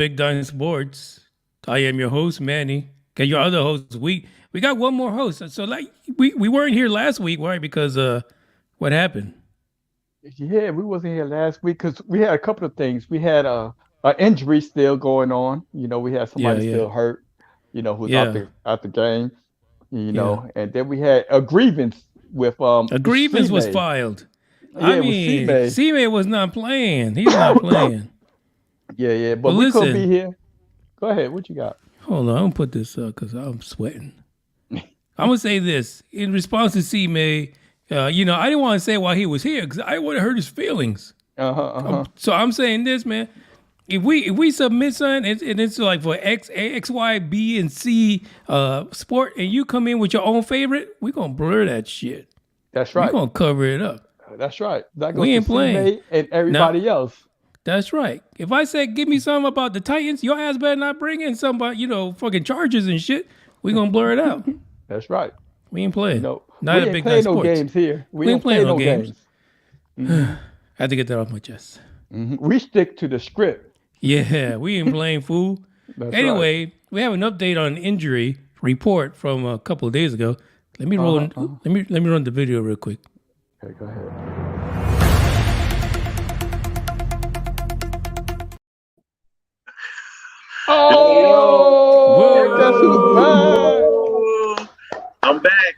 Big Dime Sports. I am your host, Manny. Okay, your other host, we got one more host. So like we weren't here last week, right? Because what happened? Yeah, we wasn't here last week because we had a couple of things. We had a injury still going on. We had Yeah, somebody yeah, still hurt. Who's out yeah, the game. yeah. And then we had a grievance with A grievance was C-May. filed. I Yeah, with mean, C-May. C-May was not playing. He's not playing. Yeah, yeah, But but we couldn't be listen, here. Go ahead. What you got? hold on. I'm gonna put this up because I'm sweating. I'm gonna say this in response to C-May. I didn't want to say while he was here because I would have hurt his feelings. Uh-huh, uh-huh. So I'm saying this, man. If we submit something and it's like for X, Y, B, and C sport, and you come in with your own favorite, we gonna blur that shit. That's We right. gonna cover it up. That's right. That goes We to ain't playing. C-May and Now everybody else. that's right. If I say give me something about the Titans, your ass better not bring in somebody, fucking charges and shit. We gonna blur it out. That's right. We ain't playing. Not We at ain't Big Nine playing no Sports. games here. We We ain't don't play playing no no games. games. Hmm. Had to get that off my chest. We stick to the script. Yeah, we ain't playing fool. That's right. Anyway, we have an update on an injury report from a couple of days ago. Let me roll. Let me run the video real quick. Okay, go ahead. Oh, guess who's back? I'm back.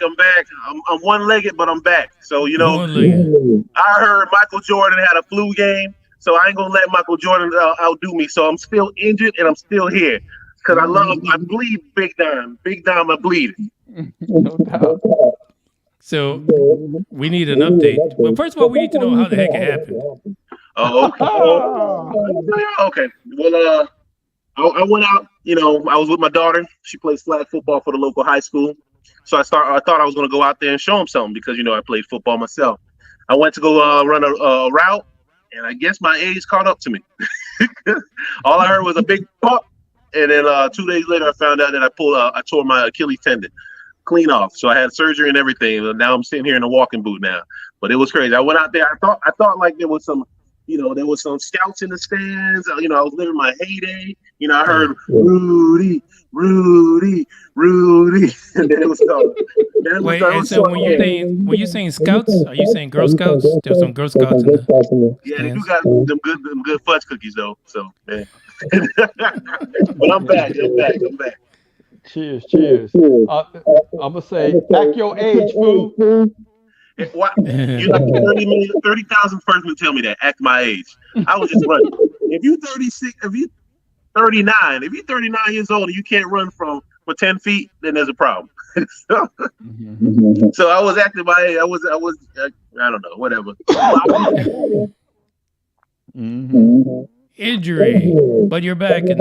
I'm back. I'm one-legged, but I'm back. So One leg. I heard Michael Jordan had a flu game, so I ain't gonna let Michael Jordan outdo me. So I'm still injured and I'm still here because I bleed big time. Big time, I bleed. No doubt. So we need an update. Well, first of all, we need to know how the heck it happened. Oh, okay. Okay. Well, I went out. I was with my daughter. She plays flag football for the local high school. So I thought I was gonna go out there and show him something because I played football myself. I went to go run a route, and I guess my age caught up to me. All I heard was a big pop, and then 2 days later, I found out that I tore my Achilles tendon clean off. So I had surgery and everything. And now I'm sitting here in a walking boot now. But it was crazy. I went out there. I thought like there was some. There was some scouts in the stands. I was living my heyday. I heard Rudy, Rudy, Rudy, and then it was done. Wait, and so when you saying scouts, are you saying Girl Scouts? There's some Girl Scouts in the Yeah, they do stands. got them good fudge cookies though. So, man. But I'm back. I'm back. Cheers, cheers. I'm gonna say, act your age, fool. What? You like 30,000 freshmen tell me that. Act my age. I was just running. If you 36, if you 39, if you're 39 years old and you can't run for 10 feet, then there's a problem. so, so I was acting my age. I don't know, whatever. Injury, but you're back, and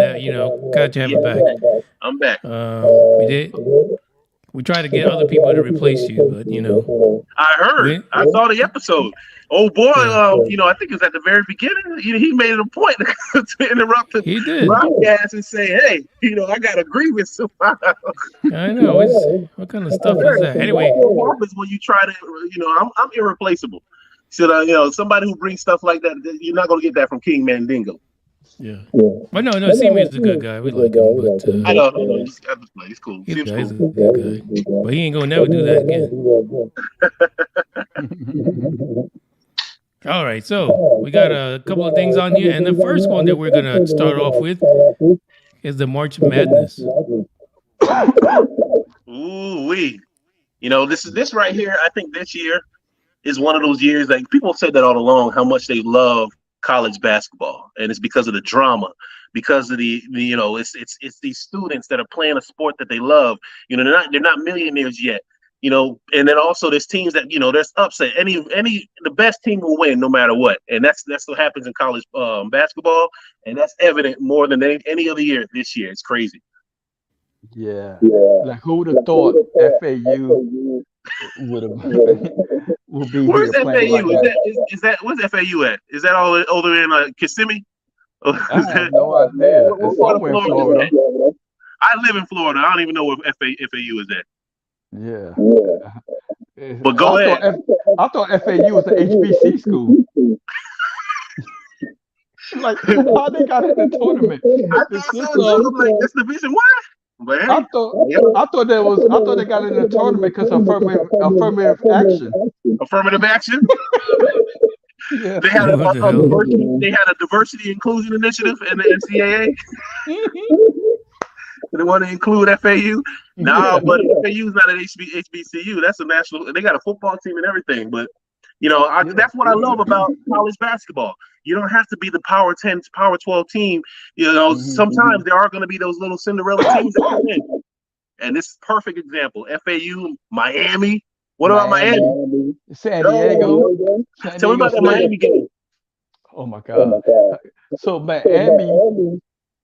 glad to have you back. I'm back. We did. We tried to get other people to replace you, but I heard. I saw the episode. Oh boy, I think it was at the very beginning. He made it a point to interrupt the broadcast and say, "Hey, I got a grievance." I know. What kind of stuff is that? Anyway, what happens when you try to? I'm irreplaceable. So somebody who brings stuff like that, you're not gonna get that from King Mandingo. Yeah. But no, Seaman is a good guy. We like him, but I don't know. He's cool. He's a good guy. But he ain't gonna never do that again. All right, so we got a couple of things on here, and the first one that we're gonna start off with is the March Madness. Ooh wee! This right here. I think this year is one of those years like people said that all along how much they love college basketball, and it's because of the drama, because of the it's these students that are playing a sport that they love. They're not millionaires yet. And then also there's teams that there's upset. The best team will win no matter what, and that's what happens in college basketball, and that's evident more than any other year. This year, it's crazy. Yeah. Like who would have thought FAU would have would be Where's here playing like FAU? Is that where's FAU at? Is that all over in Kissimmee? I have no idea. It's somewhere in Florida. I live in Florida. I don't even know where FAU is at. Yeah. But go ahead. I thought FAU was an HBC school. like, how they got in the tournament? I thought so too. I'm like, that's Division 1. But I thought they got in the tournament because affirmative action. Affirmative action. Yeah. They had a diversity inclusion initiative in the NCAA. They want to include FAU. No, but FAU is not an HBCU. That's a national. They got a football team and everything. But that's what I love about college basketball. You don't have to be the Power 10, Power 12 team. Sometimes there are going to be those little Cinderella teams that come in. And this is a perfect example. FAU, Miami. What about Miami? San Diego. Tell me about that Miami game. Oh my God. So Miami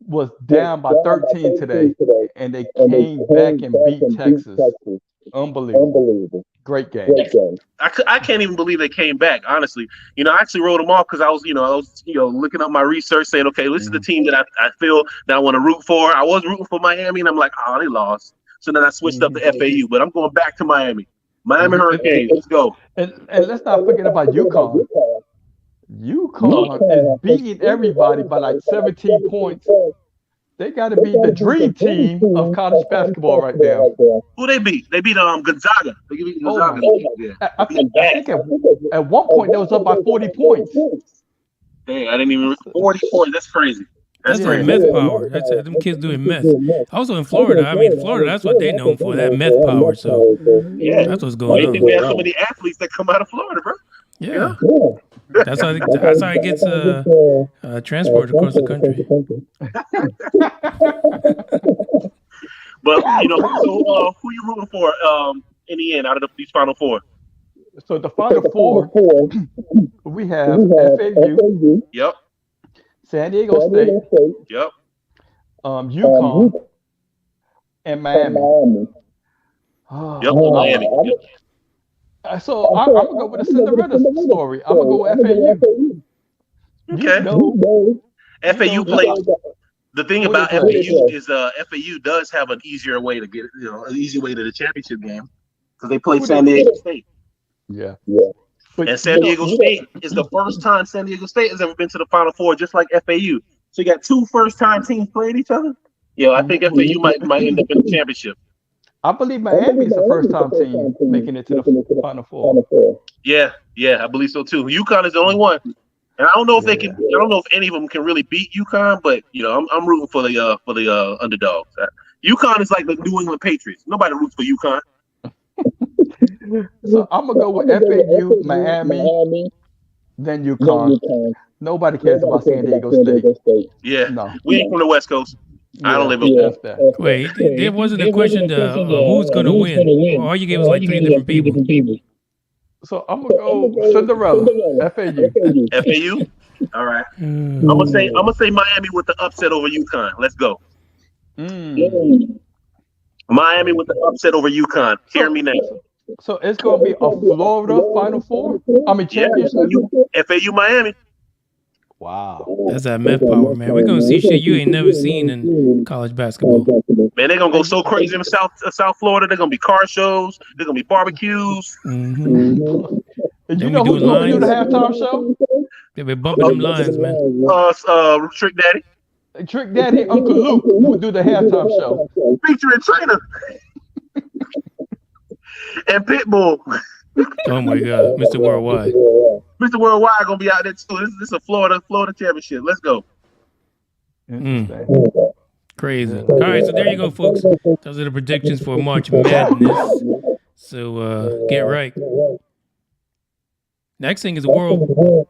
was down by 13 today, and they came back and beat Texas. Unbelievable. Great game. I can't even believe they came back, honestly. I actually wrote them off because I was looking up my research saying, okay, this is the team that I feel that I want to root for. I was rooting for Miami, and I'm like, oh, they lost. So then I switched up to FAU, but I'm going back to Miami. Miami Hurricanes, let's go. And let's not forget about UConn. UConn is beating everybody by like 17 points. They got to be the dream team of college basketball right now. Who they beat? They beat Gonzaga. They beat Gonzaga. I think at one point they was up by 40 points. Dang, I didn't even 40 points. That's crazy. That's like meth power. That's them kids doing meth. Also in Florida, Florida, that's what they known for, that meth power. So that's what's going on. I think we have so many athletes that come out of Florida, bro. Yeah. That's how it gets transported across the country. But so who you rooting for in the end out of these Final Four? So the Final Four, we have FAU. Yep. San Diego State. Yep. UConn and Miami. Yep. Miami. Yep. So I'm gonna go with the Cinderella story. I'm gonna go with FAU. Okay. FAU plays. The thing about FAU is FAU does have an easier way to get an easy way to the championship game because they play San Diego State. Yeah. And San Diego State is the first time San Diego State has ever been to the Final Four, just like FAU. So you got two first-time teams playing each other. I think FAU might end up in the championship. I believe Miami is the first-time team making it to the Final Four. Yeah, I believe so too. UConn is the only one, and I don't know if they can. I don't know if any of them can really beat UConn, but I'm rooting for the underdogs. UConn is like the New England Patriots. Nobody roots for UConn. So I'm gonna go with FAU, Miami, then UConn. Nobody cares about San Diego State. Yeah, no, we ain't from the West Coast. I don't live in that. Wait, there wasn't a question who's gonna win. All you gave was like three different people. So I'm gonna go Cinderella, FAU. FAU. All right. I'm gonna say Miami with the upset over UConn. Let's go. Miami with the upset over UConn. Hear me now. So it's gonna be a Florida Final Four. Championship. FAU Miami. Wow. That's that meth power, man. We're gonna see shit you ain't never seen in college basketball. Man, they're gonna go so crazy in South Florida. They're gonna be car shows. They're gonna be barbecues. You know who's gonna do the halftime show? They be bumping them lines, man. Trick Daddy. Trick Daddy, Uncle Luke will do the halftime show. Featuring Trainer. And Pitbull. Oh my God, Mr. Worldwide. Mr. Worldwide gonna be out there too. This is a Florida championship. Let's go. Crazy. All right, so there you go, folks. Those are the predictions for March Madness. So get right. Next thing is a World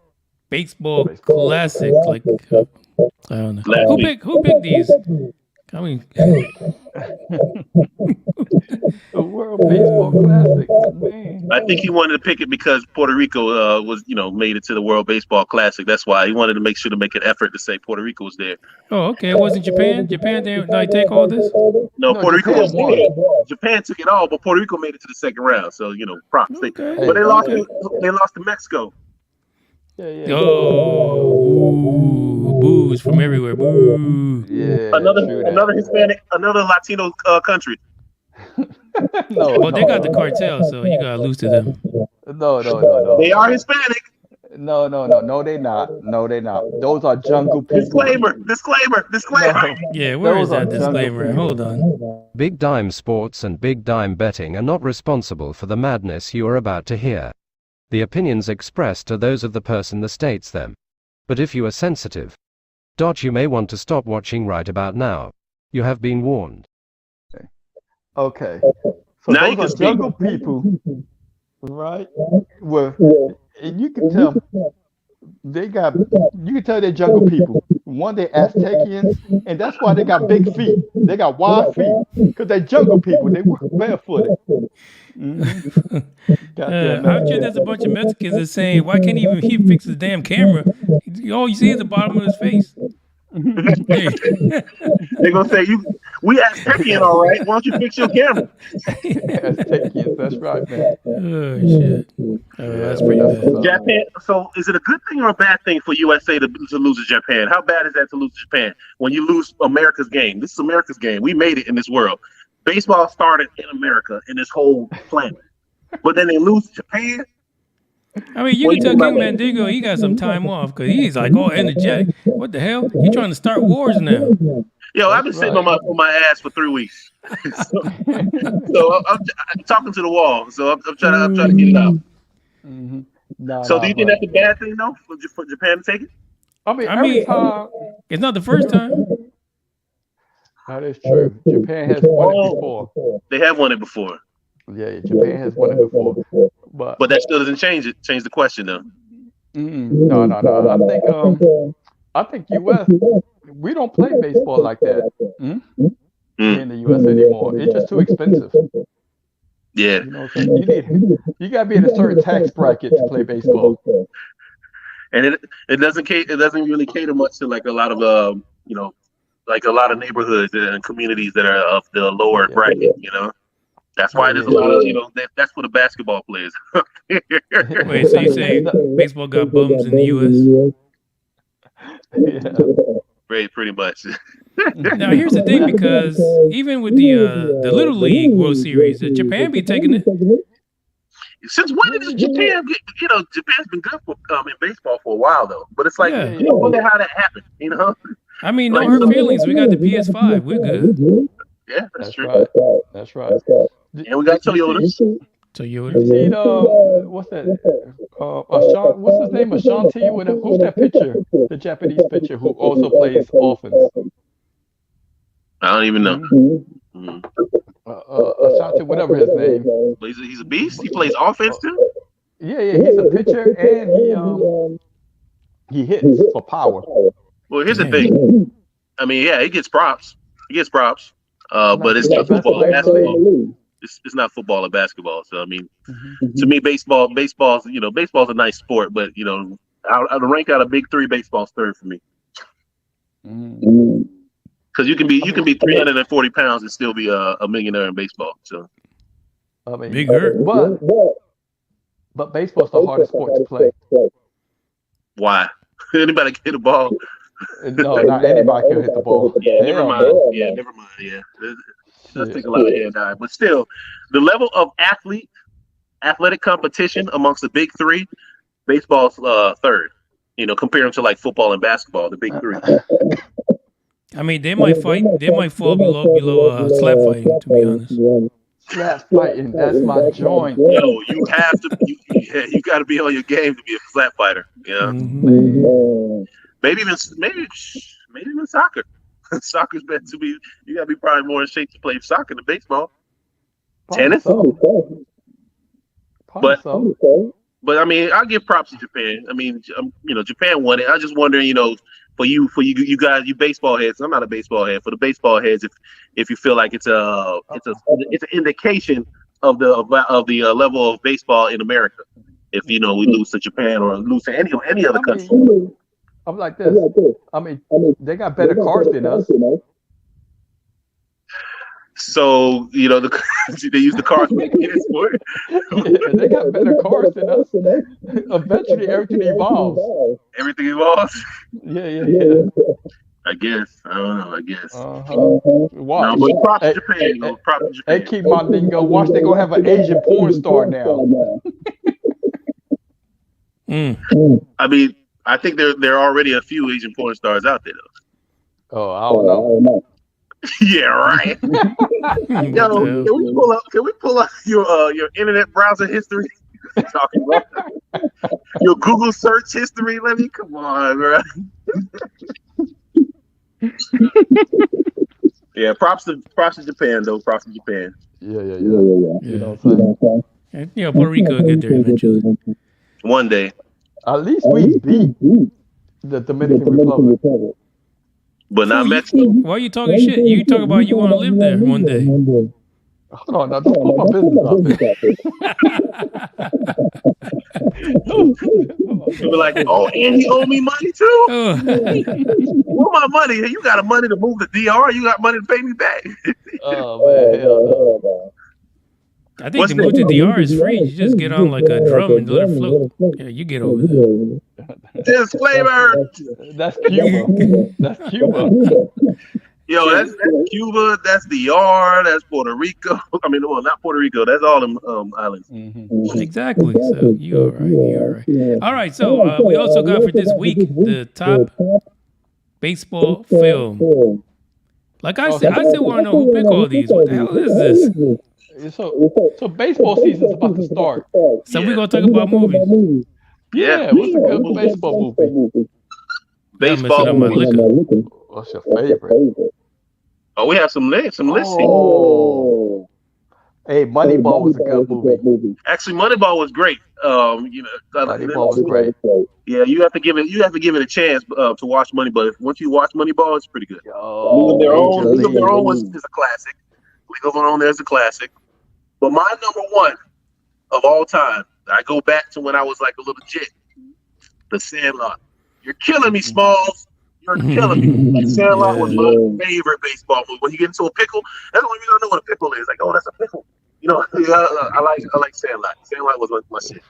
Baseball Classic. Like I don't know. Who picked these? I mean, the World Baseball Classic, man. I think he wanted to pick it because Puerto Rico was, made it to the World Baseball Classic. That's why he wanted to make sure to make an effort to say Puerto Rico was there. Oh, okay. It wasn't Japan. Japan didn't take all this. No, Puerto Rico was there. Japan took it all, but Puerto Rico made it to the second round. So props. Okay. But they lost. They lost to Mexico. Yeah. Oh, boos from everywhere. Boo. Yeah. Another Hispanic, another Latino country. Well, they got the cartel, so you gotta lose to them. No. They are Hispanic. No, they not. No, they not. Those are jungle people. Disclaimer. Yeah, where is Those are that jungle disclaimer? people. Hold on. Big Dime Sports and Big Dime Betting are not responsible for the madness you are about to hear. The opinions expressed are those of the person that states them. But if you are sensitive, you may want to stop watching right about now. You have been warned. Okay. So Now you those can are speak. jungle people, right? Well, and you can tell you can tell they're jungle people. One, they're Aztecians, and that's why they got big feet. They got wide feet because they're jungle people. They walk barefooted. Mm-hmm. Goddamn I'm sure man. there's a bunch of Mexicans that saying, why can't even he fix the damn camera? All you see is the bottom of his face. Hey. They're gonna say we Aztecian, all right. Why don't you fix your camera? Aztecians, that's right, man. Oh shit! Oh, that's pretty that's bad. what's up. Japan. So is it a good thing or a bad thing for USA to lose to Japan? How bad is that to lose to Japan when you lose America's game? This is America's game. We made it in this world. Baseball started in America in this whole planet, but then they lose to Japan. I mean, you can tell King Mandigo he got some time off because he's like all energetic. What the hell? He trying to start wars now? Yo, I've been sitting on my ass for 3 weeks, so I'm talking to the wall. So I'm trying to get it out. Mm-hmm. So do you think that's a bad thing though for Japan to take it? I mean, every time. It's not the first time. That is true. Japan has won it before. They have won it before. Yeah, Japan has won it before. But that still doesn't change the question though. No. I think US, we don't play baseball like that in the US anymore. It's just too expensive. Yeah. You know what I'm saying? You gotta be in a certain tax bracket to play baseball. And it doesn't really cater much to like a lot of like a lot of neighborhoods and communities that are of the lower bracket, That's why there's a lot of, that's for the basketball players. Wait, so you say baseball got bums in the U.S.? Yeah. Pretty much. Now, here's the thing, because even with the Little League World Series, Japan be taking it. Since when did Japan get, Japan's been good in baseball for a while, though. But it's like, I wonder how that happened, I mean, no hurt feelings. We got the PS5. We're good. Yeah, that's true. Right. That's right. And we got Toyota. Toyota. You see, what's that? What's his name? Ashanti? Who's that pitcher? The Japanese pitcher who also plays offense. I don't even know. Ashanti, whatever his name. He's a beast. He plays offense too. Yeah. He's a pitcher and he hits for power. Well, here's the thing. I mean, yeah, he gets props. But it's not football or basketball. It's not football or basketball. So I mean, to me, baseball's baseball's a nice sport, but I'd rank out a big three. Baseball's third for me. Because you can be 340 pounds and still be a millionaire in baseball. So I mean, big hurt. But baseball's the hardest sport to play. Why? Anybody can hit a ball? No, not anybody can hit the ball. Yeah, never mind. Yeah. It does take a lot of hair dye, but still, the level of athletic competition amongst the big three, baseball's third. Comparing to like football and basketball, the big three. I mean, they might fight. They might fall below slap fighting. To be honest. Slap fighting, that's my joint. Yo, you have to. You got to be on your game to be a slap fighter. Yeah. Maybe even soccer. Soccer's better to be. You got to be probably more in shape to play soccer than baseball. Tennis. But I mean, I give props to Japan. I mean, Japan won it. I just wondering, for you guys, you baseball heads. I'm not a baseball head. For the baseball heads, if you feel like it's an indication of the level of baseball in America. If we lose to Japan or lose to any other country. I'm like this. I mean, they got better cars than us. So they use the cars to make it sport. They got better cars than us. Eventually, everything evolves. Everything evolves. Yeah. I guess. I don't know. I guess. Watch. No, but props to Japan. Props to Japan. Hey, keep my thing going. Watch, they gonna have an Asian porn star now. I mean, I think there are already a few Asian porn stars out there, though. Oh, I don't know. Yeah, right. What Yo, the hell? can we pull up your internet browser history? Talking about your Google search history. Let me come on, bro. Yeah, props to Japan though. Props to Japan. Yeah. You know what I'm saying? And, Puerto Rico will get there eventually. One day, At least we beat the Dominican Republic. but not Fool, Mexico. why are you talking shit? You talk about you want to live there one day. Hold on, now don't put my business out there. You'll be like, oh, and he owe me money too. Oh. Where my money? You got money to move to DR? You got money to pay me back? Oh man, hell no. I think to move to DR is free. You just get on like a drum and let it float. Yeah, you get over there. Disclaimer. That's Cuba. That's Cuba. Yo, that's Cuba. That's DR. That's Puerto Rico. I mean, well, not Puerto Rico. That's all them islands. Exactly. So you're all right. You're all right. All right. So we also got for this week the top baseball film. Like I said, I still want to know who picked all these. What the hell is this? So baseball season's about to start. So we're gonna talk about movies. Yeah, what's a good baseball movie? Baseball on my movies. liquor. What's your favorite? Oh, we have some lists. Oh. Hey, Moneyball was a good movie. Actually, Moneyball was great. Moneyball was great. Yeah, you have to give it a chance to watch Moneyball. Once you watch Moneyball, it's pretty good. Oh, League of Their Own is a classic. League of Their Own is a classic. But my number one of all time, I go back to when I was like a little jit. The Sandlot. You're killing me, Smalls. You're killing me. The Sandlot was my favorite baseball movie. When you get into a pickle, that's the only reason I know what a pickle is. Like, oh, that's a pickle. You know, I like Sandlot. Sandlot was my shit.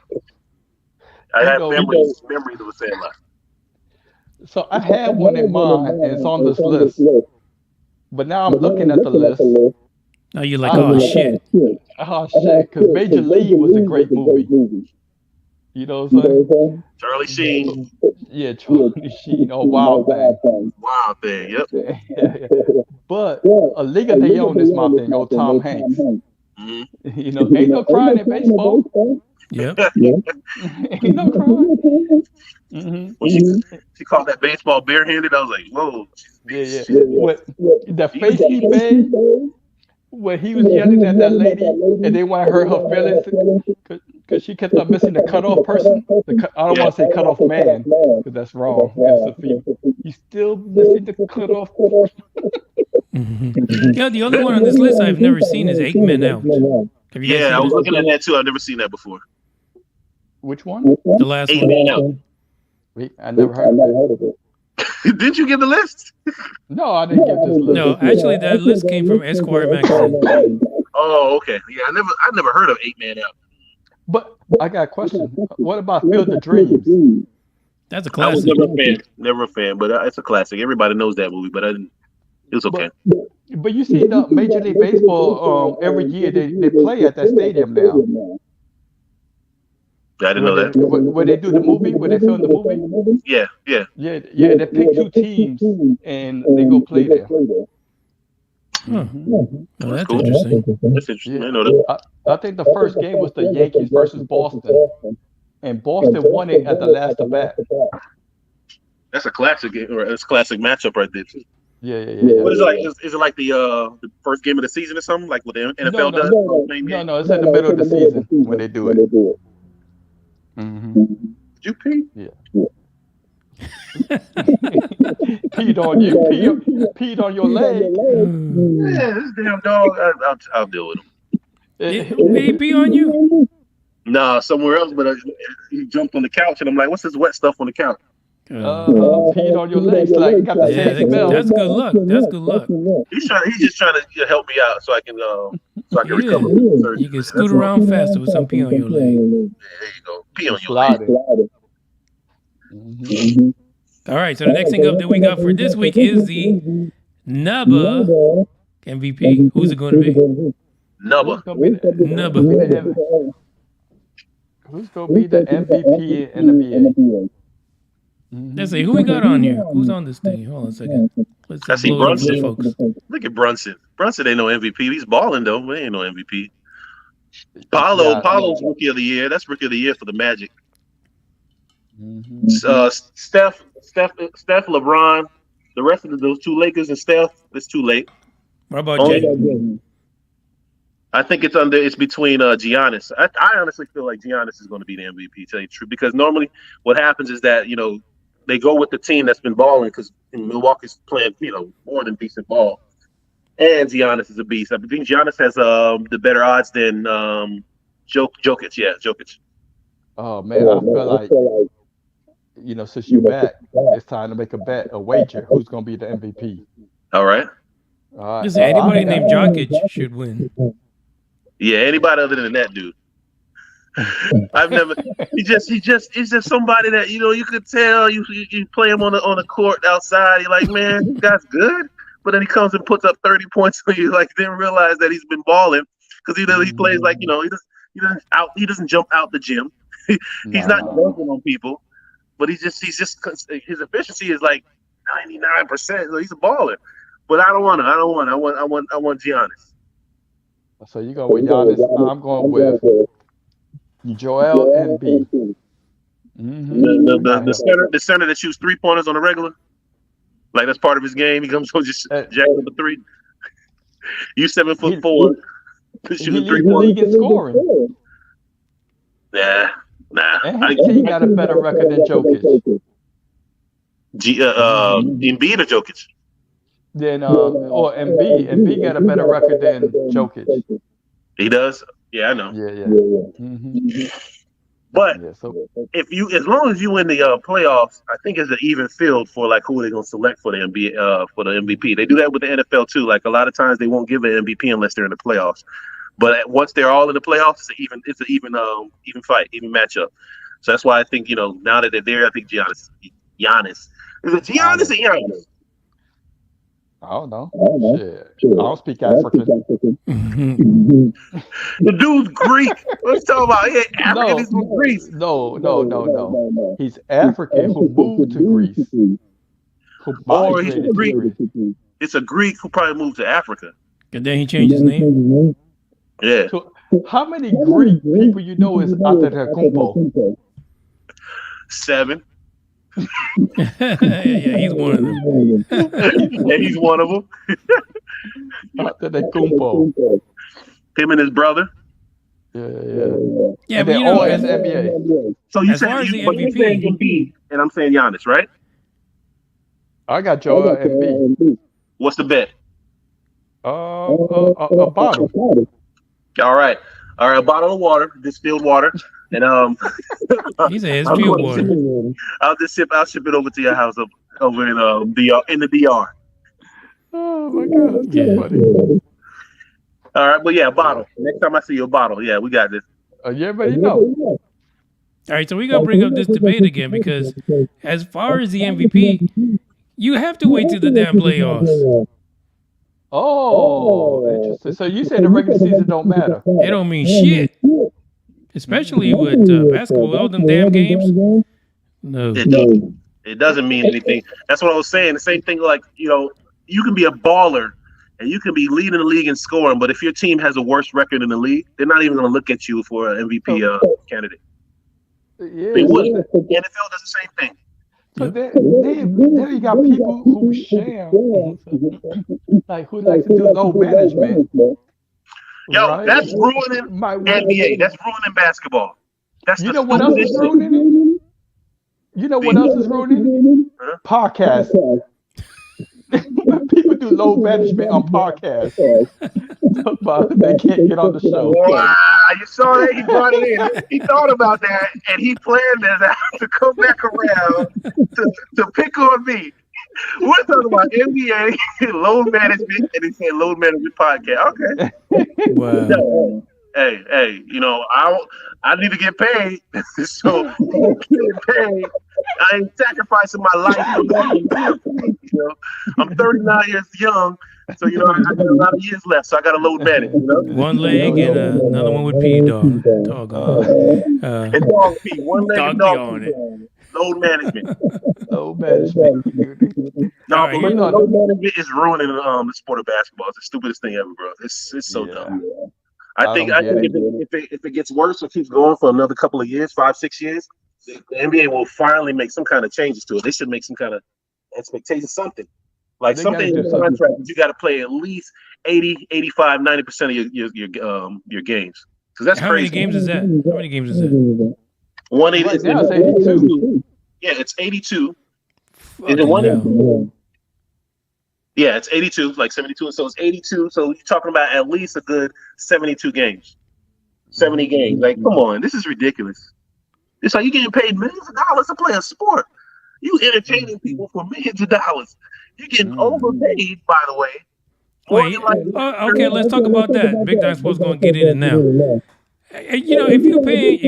I have memories of the Sandlot. So I had one in mind, and it's on this list. But now I'm looking at the list. Now you're like, oh shit. Oh shit, because Major League was a great movie. You know what I'm saying? Charlie Sheen. Yeah, Charlie Sheen. Oh, Wild Thing. Wild Thing, yep. But A League of Their Own is my thing. Oh, Tom Hanks. Mm-hmm. You know, ain't no crying in baseball. Yep. Ain't no crying. Mm-hmm. When she called that baseball barehanded, I was like, whoa. Yeah. The face he made when he was yelling at that lady and they want to hurt her feelings because she kept on missing the cutoff person. I don't want to say cutoff man because that's wrong. You still missing the cutoff. Yeah, the only one on this list I've never seen is 8 Men Out. Have you guys seen I was it? looking at that too. I've never seen that before. Which one? The last 8 one. Men Out. I never heard of it. Did you get the list? No, I didn't get this list. No, actually, that list came from Esquire magazine. Oh, okay. Yeah, I never heard of 8 Man Out. But I got a question. What about Field of Dreams? That's a I was classic. never a fan, but it's a classic. Everybody knows that movie, but it was okay. But you see, the Major League Baseball every year they play at that stadium now. I didn't know that. Where they do the movie, where they film the movie. Yeah. They pick 2 teams and they go play there. Huh. Oh, that's cool. interesting. That's interesting. Yeah. I know that. I think the first game was the Yankees versus Boston, and Boston won it at the last at bat. That's a classic game, or it's a classic matchup right there. Yeah. What is it like? Is it like the first game of the season or something? Like what the NFL does? No, it's in the middle of the season when they do it. Mm-hmm. Did you pee? Yeah. Peed on you. Peed on your leg. Yeah, this damn dog. I'll deal with him. He pee on you? Nah, somewhere else. But he jumped on the couch, and I'm like, "What's this wet stuff on the couch?" Peed on your legs, like got the same smell. That's good luck. That's good luck. He's just trying to help me out so I can recover. You can scoot around faster with some pee on your leg. Yeah, there you go. Pee on your leg. Mm-hmm. All right, so the next thing up that we got for this week is the NUBBA MVP. Who's it going to be? Nubba. NUBBA. Who's gonna be the MVP in the NBA? Let's see who we got on here. Who's on this thing? Hold on a second. Let's I see blow it up for the Brunson. folks. Look at Brunson. Brunson ain't no MVP. He's balling though, but he ain't no MVP. Paulo's rookie of the year. That's rookie of the year for the Magic. Steph, LeBron, the rest of those two Lakers and Steph. It's too late. What about Jay? I think it's between Giannis. I honestly feel like Giannis is going to be the MVP. To tell you the truth, because normally what happens is that they go with the team that's been balling because Milwaukee's playing more than decent ball, and Giannis is a beast. I think Giannis has the better odds than Jokic. Yeah, Jokic. Oh man, I feel like since you back, it's time to make a bet, a wager. Who's gonna be the MVP? All right. Listen, anybody named Jokic should win. Yeah, anybody other than that dude. I've never. He's just somebody that you could tell you play him on the court outside. You're like, man, this guy's good, but then he comes and puts up 30 points on you. Like, didn't realize that he's been balling because he plays like he doesn't jump out the gym. He's not dunking on people, but he's just his efficiency is like 99%. So he's a baller. But I don't want him. I want Giannis. So you go with Giannis. I'm going with Joel Embiid. The center that shoots 3-pointers on the regular, like that's part of his game. He comes just jack up a three. You 7'4", shooting 3-pointers. He can scoring. Nah. And his team got a better record than Jokic. Embiid or Jokic? Then or Embiid got a better record than Jokic. He does? Yeah, I know. Yeah. But as long as you win the playoffs, I think it's an even field for like who they're gonna select for the MVP. They do that with the NFL too. Like a lot of times they won't give an MVP unless they're in the playoffs. But once they're all in the playoffs, it's an even fight, even matchup. So that's why I think now that they're there, I think Giannis. Is it Giannis or Giannis? I don't know. Shit. I don't speak African. The dude's Greek. Let's talk about it. African. He's from Greece. No. He's African who moved to Greece. Or he's Greek. It's a Greek who probably moved to Africa. And then he changed his name. Yeah. So how many Greek people is Antetokounmpo? 7. Yeah, he's one of them. And he's one of them. Antetokounmpo. Him and his brother. Yeah, but all in the NBA. So you as said far as the you're saying Embiid, and I'm saying Giannis, right? I got Joel Embiid. What's the bet? A bottle. All right, a bottle of water, distilled water, and he said it's pure water. I'll ship it over to your house over in the DR. Oh my God, that's too funny. All right, but yeah, a bottle. Next time I see you, a bottle. Yeah, we got this. Yeah, but All right, so we gotta bring up this debate again because as far as the MVP, you have to wait till the damn playoffs. Oh, interesting. So you say the regular season don't matter? It don't mean shit. Especially with basketball, all them damn games. No. It doesn't mean anything. That's what I was saying. The same thing, like, you can be a baller and you can be leading the league in scoring, but if your team has a worse record in the league, they're not even going to look at you for an MVP candidate. Yeah. They wouldn't. The NFL does the same thing. But there you got people who share, like who like to do low management. Yo, right? That's ruining NBA. That's ruining basketball. That's what else is ruining it? You know what else is ruining it? Podcasts. People do low management on podcasts. But they can't get on the show. Wow, you saw that? He brought it in. He thought about that, and he planned that to come back around to pick on me. We're talking about NBA, load management, and he said load management podcast. Okay. Wow. Hey, I need to get paid. So getting paid. I ain't sacrificing my life for nothing. I'm 39 years young, So I got a lot of years left, so I got to load manage. One leg and another one with pee, dog. And dog pee, one leg and dog pee dog on pee. it. Load management. Load management. No, All right, but load management is ruining the sport of basketball. It's the stupidest thing ever, bro. It's so dumb. I think if it gets worse or keeps going for another couple of years, 5-6 years, the NBA will finally make some kind of changes to it. They should make some kind of expectation, something. Like something in the contract that you got to play at least 80, 85, 90% of your games. Because that's How crazy. many games is that? How many games is that? 180. Right now it's 82. Yeah, it's 82. Fucking Is it 182? hell. Yeah, it's 82, like 72. So it's 82. So you're talking about at least a good 72 games. 70 games. Like, come on. This is ridiculous. It's like you're getting paid millions of dollars to play a sport. You entertaining people for millions of dollars. You're getting overpaid, by the way. Wait, okay, let's talk about that. Big Dime Sports going to get in it now. If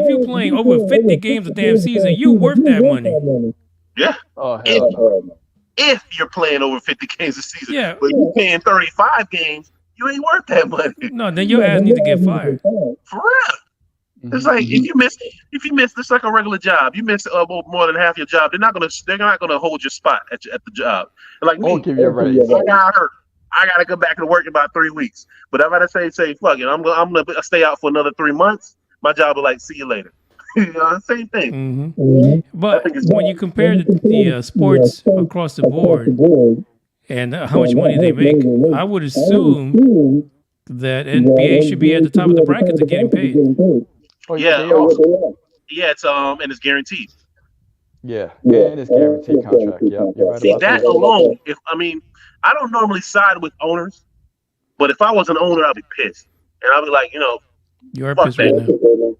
you're playing over 50 games a damn season, you worth that money. Yeah. Oh, hell no. If you're playing over 50 games a season. Yeah. But if you're playing 35 games, you ain't worth that money. No, then your ass need to get fired. For real. It's like if you miss, it's like a regular job. You miss more than half your job. They're not gonna hold your spot at the job. Like me, give you a raise. I got hurt. I gotta go back to work in about 3 weeks. But if I say fuck it, I'm gonna stay out for another 3 months. My job will see you later. Same thing. Mm-hmm. But when you compare the sports across the board and how much money they make, I would assume that NBA should be at the top of the bracket of getting paid. Yeah, it's and it's guaranteed. Yeah, and it's guaranteed contract. Yeah, you're right. See that alone. I don't normally side with owners, but if I was an owner, I'd be pissed, and I'd be like, You are fuck pissed that. right now.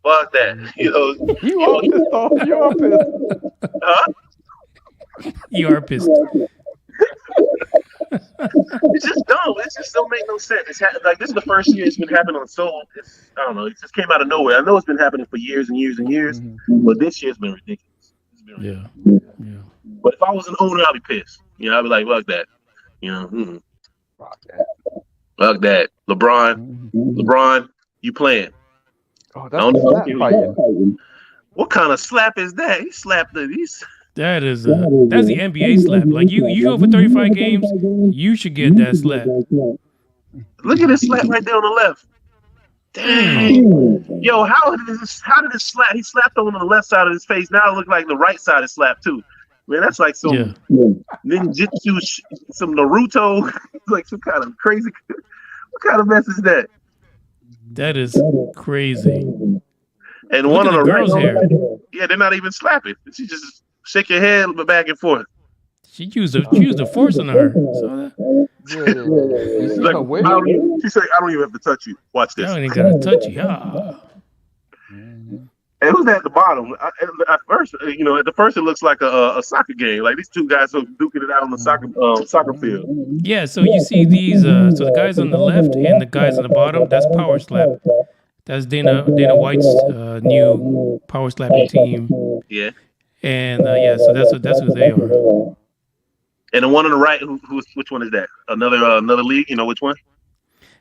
Fuck that. You are pissed off. You are pissed. Huh? You are pissed. It's just dumb. It just don't make no sense. This is the first year it's been happening on Soul. I don't know. It just came out of nowhere. I know it's been happening for years and years and years, but this year's been ridiculous. Yeah. But if I was an owner, I'd be pissed. I'd be like, fuck that. Fuck that. LeBron, you playing? Oh, that's slap fighting. What kind of slap is that? He slapped these. That's the NBA slap. Like you go for 35 games, you should get that slap. Look at this slap right there on the left. Dang. Yo, how did this slap? He slapped on the left side of his face. Now it looks like the right side is slapped too. Man, that's like some ninjutsu, some Naruto, like some kind of crazy. What kind of mess is that? That is crazy. And Look one at on the girl's right, hair. yeah, they're not even slapping. She just shake your head back and forth. She used the force on her. So She said, "I don't even have to touch you. Watch this." I don't even gotta touch you. Yeah. And who's at the bottom? At first, it looks like a soccer game. Like these two guys are duking it out on the soccer field. Yeah. So you see these. So the guys on the left and the guys on the bottom. That's Power Slap. That's Dana White's new power slapping team. Yeah. And so that's who they are. And the one on the right, which one is that? Another league? You know which one?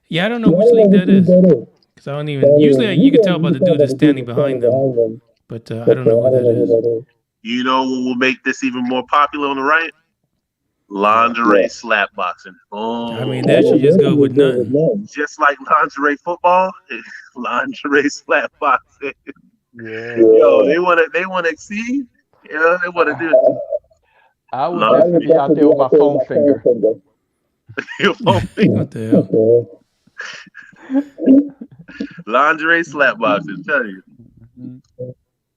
Yeah, I don't know which league that is. Because I don't even. Usually you can tell by the dude that's standing behind them. But I don't know who that is. You know what will make this even more popular on the right? Lingerie slap boxing. Oh, I mean, that should just go with nothing. Just like lingerie football, lingerie slap boxing. Yeah. Yo, they want to exceed. Yeah, they want to do it. I would have to be out there with my phone finger. Your phone finger. What the hell? Lingerie slap boxing. Tell you,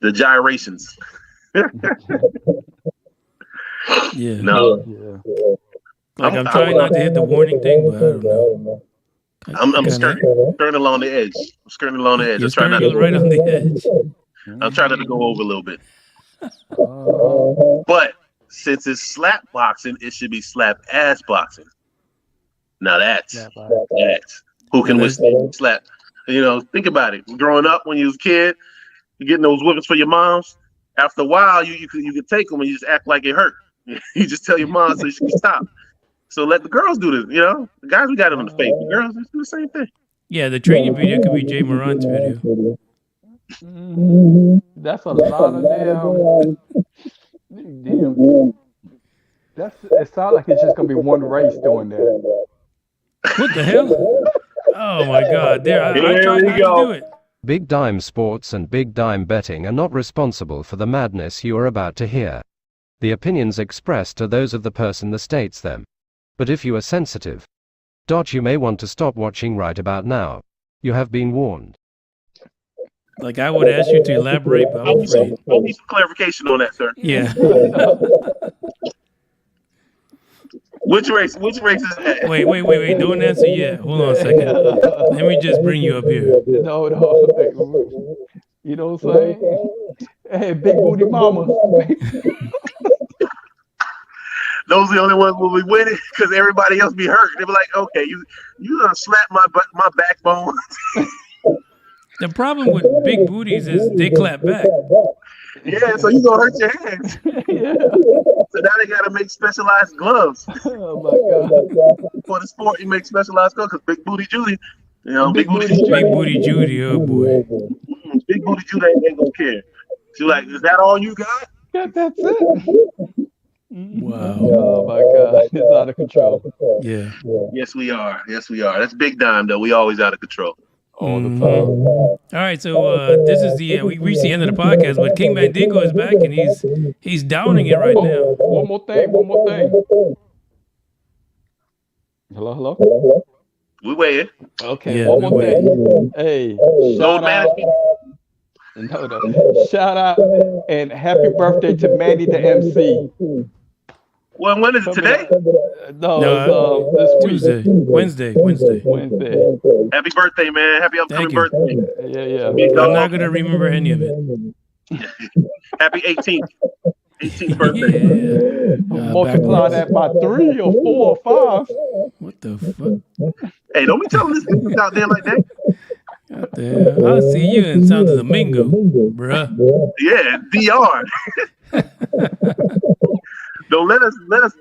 the gyrations. Yeah. No. Yeah. Like I'm trying not to hit the warning thing, but I don't know. I'm skirting along the edge. I'm skirting along the edge. You're skirting right on the edge. I'm trying not to go over a little bit. But since it's slap boxing, it should be slap ass boxing. Now that's who can withstand slap. Think about it. Growing up when you was a kid, you're getting those whippings for your moms. After a while, you could take them and you just act like it hurt. You just tell your mom so she can stop. So let the girls do this. You know, the guys we got them in the face. The girls just do the same thing. Yeah, the training video could be Jay Moran's video. That's a lot of damn. It sounds like it's just gonna be one race doing that. What the hell? Oh my God! I Here tried we not to go. do it. Big Dime Sports and Big Dime Betting are not responsible for the madness you are about to hear. The opinions expressed are those of the person that states them. But if you are sensitive, you may want to stop watching right about now. You have been warned. Like I would ask you to elaborate, but I'm afraid. I need some clarification on that, sir. Yeah. Which race is that? Wait. Don't answer yet. Hold on a second. Let me just bring you up here. No. You know what I'm saying? Hey, big booty mama. Those are the only ones will be winning because everybody else be hurt. They be like, okay, you done slapped my backbone. The problem with big booties is they clap back. Yeah, so you gonna hurt your hands. Yeah. So now they gotta make specialized gloves Oh my God. for the sport. You make specialized gloves because Big Booty Judy, you know, Big Booty Big booty Judy, oh boy. Big Booty Judy ain't gonna care. She's like, is that all you got? That's it. Wow. Oh my God. It's out of control. Yeah. Yes, we are. That's Big Dime though. We always out of control. All the time. All right, so this is we reached the end of the podcast, but King Mandingo is back and he's downing it right now. One more thing. Hello. We waiting. Okay, Yeah, one more we thing. Hey, Load management. shout out and happy birthday to Manny the MC. Well, when is it today? No, it's this week. Wednesday. Wednesday. Happy birthday, man. Happy upcoming Thank you. birthday. Yeah. Big I'm dog. not gonna remember any of it. Happy 18th. 18th birthday. Yeah. Multiply that by 3 or 4 or 5. What the fuck? Hey, don't be telling this business out there like that. What the hell? I'll see you in Santo Domingo, bruh. Yeah, DR. Don't let us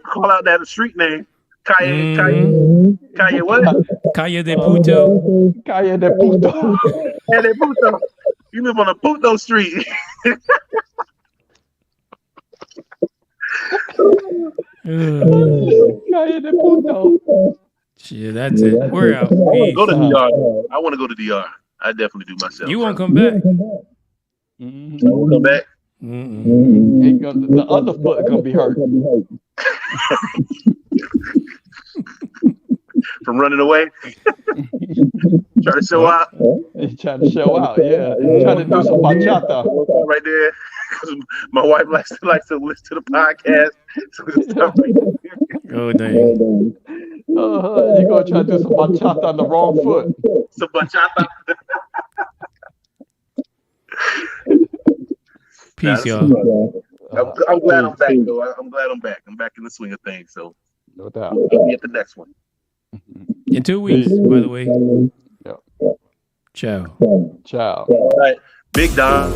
call out that street name. Calle what? Calle de Puto. Calle de Puto. Calle de Puto. You live on a Puto street. Calle de Puto. Shit, that's it. We're out. Peace. Go to DR. I want to go to DR. I definitely do myself. You won't come back. Mhm. I won't come back. The other foot gonna be hurt. From running away. Try to show out. He's trying to show out, yeah. Trying to do some bachata. Right there. 'Cause my wife likes to listen to the podcast. Oh, dang. You're gonna try to do some bachata on the wrong foot. Some bachata. Peace, y'all. I'm glad I'm back, though. I'm glad I'm back. I'm back in the swing of things. So No doubt. I'll be at the next one. In 2 weeks, by the way. Yep. Ciao. Ciao. All right. Big Dom.